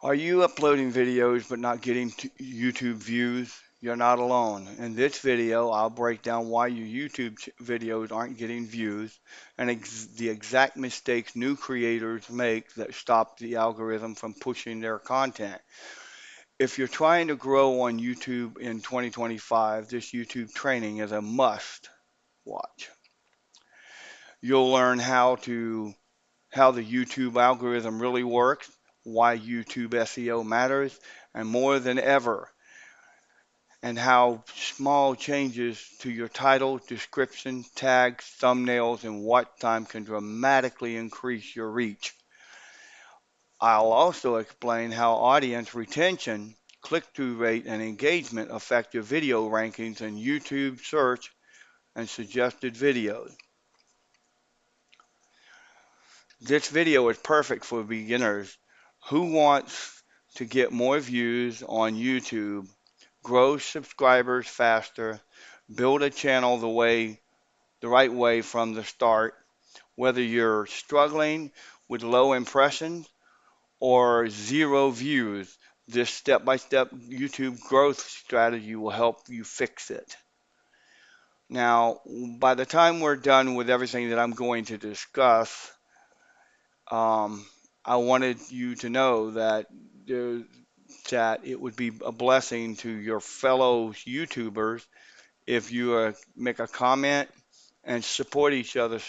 Are you uploading videos but not getting YouTube views? You're not alone. In this video, I'll break down why your YouTube videos aren't getting views and the exact mistakes new creators make that stop the algorithm from pushing their content. If you're trying to grow on YouTube in 2025, this YouTube training is a must watch. You'll learn how the YouTube algorithm really works, why YouTube SEO matters, and more than ever, and how small changes to your title, description, tags, thumbnails, and watch time can dramatically increase your reach. I'll also explain how audience retention, click-through rate, and engagement affect your video rankings in YouTube search and suggested videos. This video is perfect for beginners who wants to get more views on YouTube, grow subscribers faster, build a channel the right way from the start, whether you're struggling with low impressions or zero views. This step-by-step YouTube growth strategy will help you fix it. Now, by the time we're done with everything that I'm going to discuss, um, I wanted you to know that it would be a blessing to your fellow YouTubers if you make a comment and support each other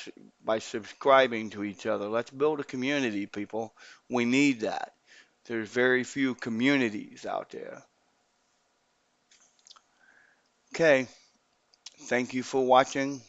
by subscribing to each other. Let's build a community, people. We need that. There's very few communities out there. Okay, thank you for watching.